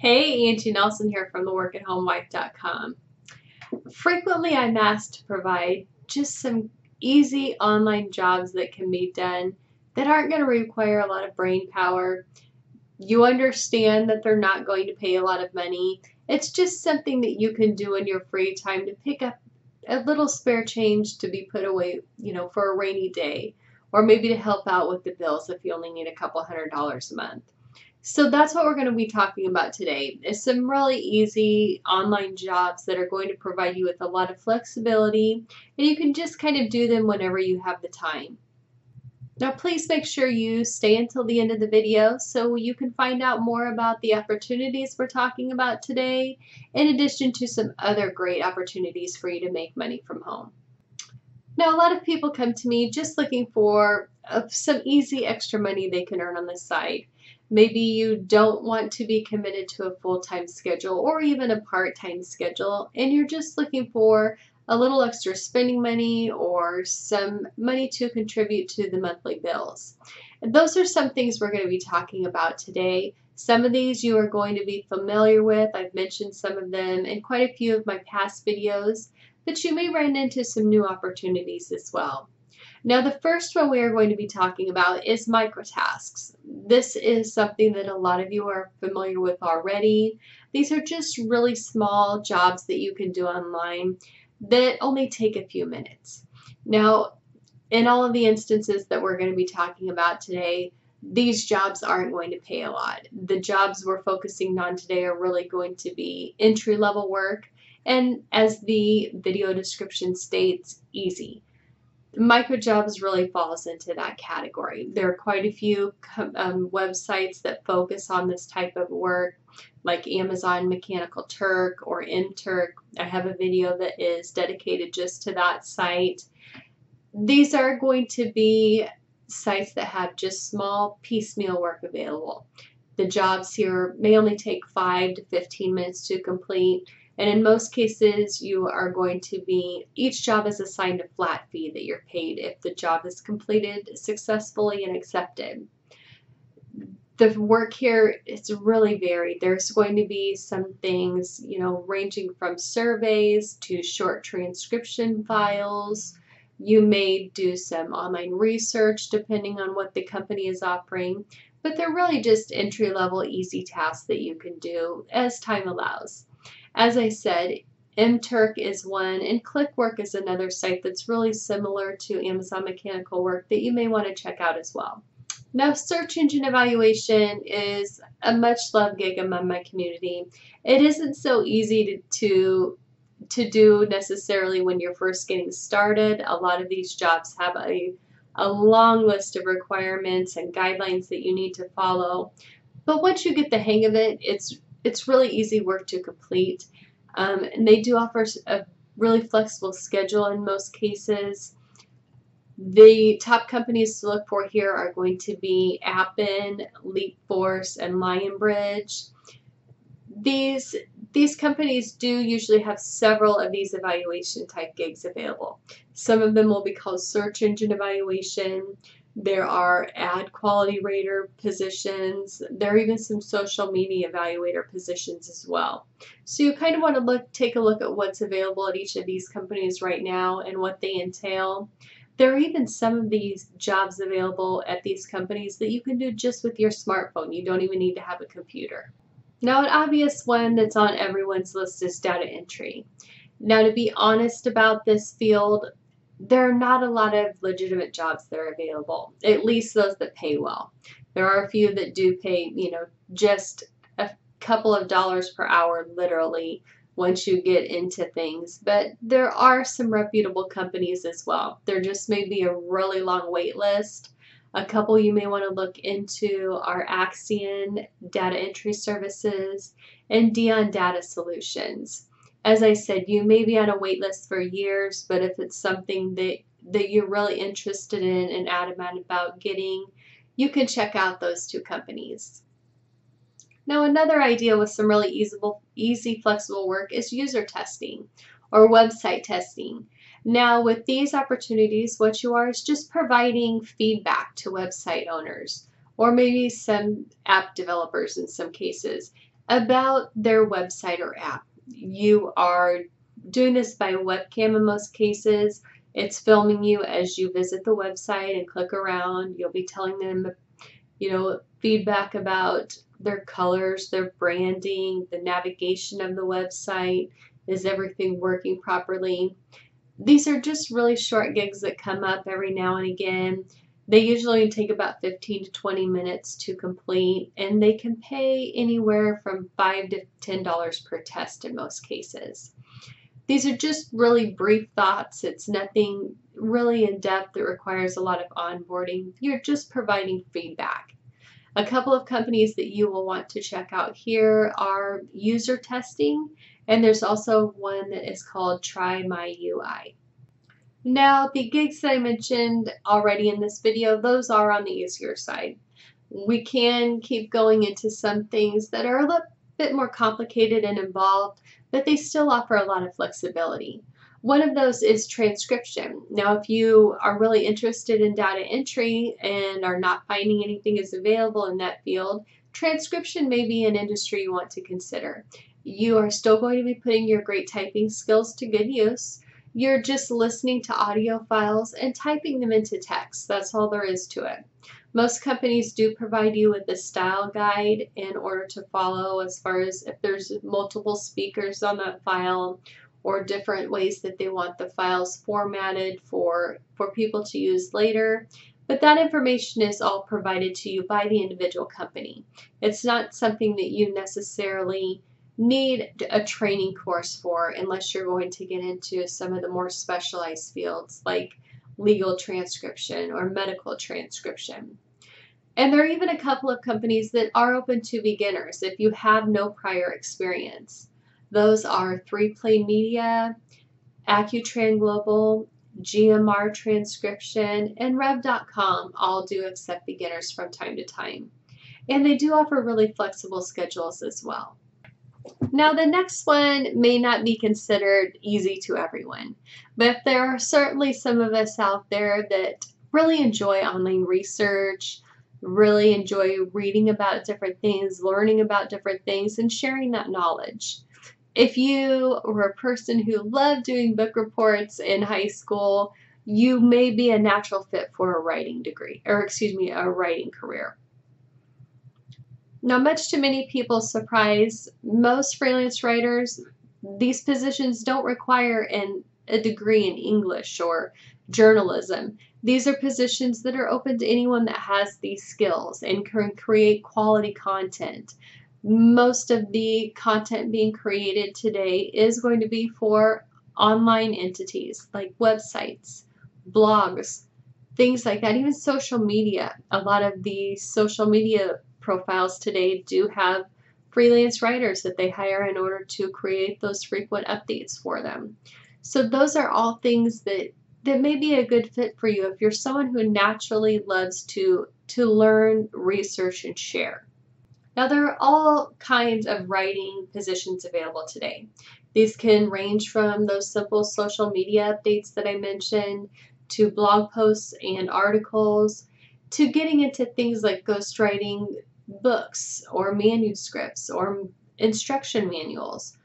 Hey, Angie Nelson here from theworkathomelife.com. Frequently, I'm asked to provide just some easy online jobs that can be done that aren't going to require a lot of brain power. You understand that they're not going to pay a lot of money. It's just something that you can do in your free time to pick up a little spare change to be put away, for a rainy day, or maybe to help out with the bills if you only need a couple $100 a month. So that's what we're going to be talking about today, is some really easy online jobs that are going to provide you with a lot of flexibility, and you can just kind of do them whenever you have the time. Now please make sure you stay until the end of the video so you can find out more about the opportunities we're talking about today, in addition to some other great opportunities for you to make money from home. Now, a lot of people come to me just looking for some easy extra money they can earn on the side. Maybe you don't want to be committed to a full-time schedule or even a part-time schedule, and you're just looking for a little extra spending money or some money to contribute to the monthly bills. And those are some things we're going to be talking about today. Some of these you are going to be familiar with. I've mentioned some of them in quite a few of my past videos, but you may run into some new opportunities as well. Now, the first one we are going to be talking about is microtasks. This is something that a lot of you are familiar with already. These are just really small jobs that you can do online that only take a few minutes. Now, in all of the instances that we're going to be talking about today, these jobs aren't going to pay a lot. The jobs we're focusing on today are really going to be entry-level work, and as the video description states, easy. Micro jobs really falls into that category. There are quite a few websites that focus on this type of work, like Amazon Mechanical Turk or MTurk. I have a video that is dedicated just to that site. These are going to be sites that have just small piecemeal work available. The jobs here may only take 5 to 15 minutes to complete. And in most cases, you are going to be, each job is assigned a flat fee that you're paid if the job is completed successfully and accepted. The work here is really varied. There's going to be some things, ranging from surveys to short transcription files. You may do some online research depending on what the company is offering, but they're really just entry-level, easy tasks that you can do as time allows. As I said, MTurk is one, and Clickwork is another site that's really similar to Amazon Mechanical Work that you may want to check out as well. Now, search engine evaluation is a much-loved gig among my community. It isn't so easy to do necessarily when you're first getting started. A lot of these jobs have a long list of requirements and guidelines that you need to follow. But once you get the hang of it, it's really easy work to complete. And they do offer a really flexible schedule in most cases. The top companies to look for here are going to be Appen, Leapforce, and Lionbridge. These companies do usually have several of these evaluation type gigs available. Some of them will be called search engine evaluation. There are ad quality rater positions. There are even some social media evaluator positions as well. So you kind of want to take a look at what's available at each of these companies right now and what they entail. There are even some of these jobs available at these companies that you can do just with your smartphone. You don't even need to have a computer. Now, an obvious one that's on everyone's list is data entry. Now, to be honest about this field, there are not a lot of legitimate jobs that are available, at least those that pay well. There are a few that do pay, just a couple of dollars per hour, literally, once you get into things. But there are some reputable companies as well. There just may be a really long wait list. A couple you may want to look into are Axion Data Entry Services and Dion Data Solutions. As I said, you may be on a wait list for years, but if it's something that you're really interested in and adamant about getting, you can check out those two companies. Now, another idea with some really easy, flexible work is user testing or website testing. Now, with these opportunities, what you are is just providing feedback to website owners or maybe some app developers in some cases. about their website or app. You are doing this by webcam in most cases. It's filming you as you visit the website and click around. You'll be telling them, feedback about their colors, their branding, the navigation of the website. Is everything working properly? These are just really short gigs that come up every now and again. They usually take about 15 to 20 minutes to complete, and they can pay anywhere from $5 to $10 per test in most cases. These are just really brief thoughts. It's nothing really in depth that requires a lot of onboarding. You're just providing feedback. A couple of companies that you will want to check out here are usertesting, and there's also one that is called trymyui. Now, the gigs that I mentioned already in this video, those are on the easier side. We can keep going into some things that are a little bit more complicated and involved, but they still offer a lot of flexibility. One of those is transcription. Now, if you are really interested in data entry and are not finding anything is available in that field, transcription may be an industry you want to consider. You are still going to be putting your great typing skills to good use. You're just listening to audio files and typing them into text. That's all there is to it. Most companies do provide you with a style guide in order to follow, as far as if there's multiple speakers on that file or different ways that they want the files formatted for people to use later. But that information is all provided to you by the individual company. It's not something that you necessarily need a training course for unless you're going to get into some of the more specialized fields like legal transcription or medical transcription. And there are even a couple of companies that are open to beginners if you have no prior experience. Those are 3Play Media, Accutran Global, GMR Transcription, and Rev.com all do accept beginners from time to time. And they do offer really flexible schedules as well. Now, the next one may not be considered easy to everyone, but there are certainly some of us out there that really enjoy online research, really enjoy reading about different things, learning about different things, and sharing that knowledge. If you were a person who loved doing book reports in high school, you may be a natural fit for a writing career. Now, much to many people's surprise, most freelance writers, these positions don't require a degree in English or journalism. These are positions that are open to anyone that has these skills and can create quality content. Most of the content being created today is going to be for online entities like websites, blogs, things like that, even social media. A lot of the social media profiles today do have freelance writers that they hire in order to create those frequent updates for them. So those are all things that may be a good fit for you if you're someone who naturally loves to learn, research, and share. Now, there are all kinds of writing positions available today. These can range from those simple social media updates that I mentioned to blog posts and articles to getting into things like ghostwriting books or manuscripts or instruction manuals.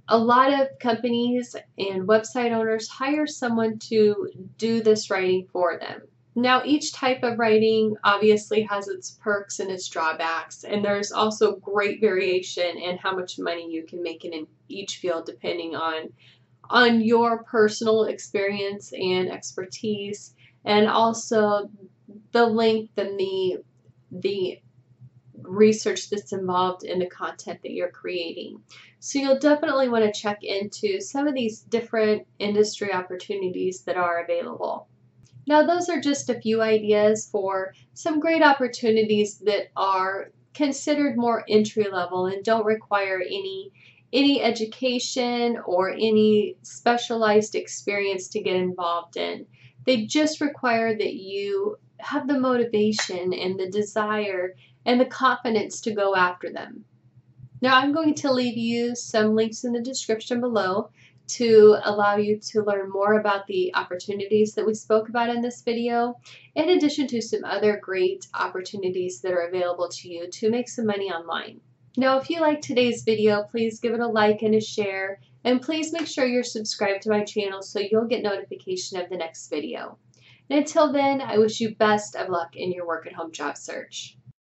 A lot of companies and website owners hire someone to do this writing for them. Now, each type of writing obviously has its perks and its drawbacks, and there's also great variation in how much money you can make in each field depending on your personal experience and expertise, and also the length and the research that's involved in the content that you're creating. So you'll definitely want to check into some of these different industry opportunities that are available. Now, those are just a few ideas for some great opportunities that are considered more entry level and don't require any education or any specialized experience to get involved in. They just require that you have the motivation and the desire and the confidence to go after them. Now, I'm going to leave you some links in the description below to allow you to learn more about the opportunities that we spoke about in this video, in addition to some other great opportunities that are available to you to make some money online. Now, if you liked today's video, please give it a like and a share, and please make sure you're subscribed to my channel so you'll get notification of the next video. And until then, I wish you best of luck in your work at home job search.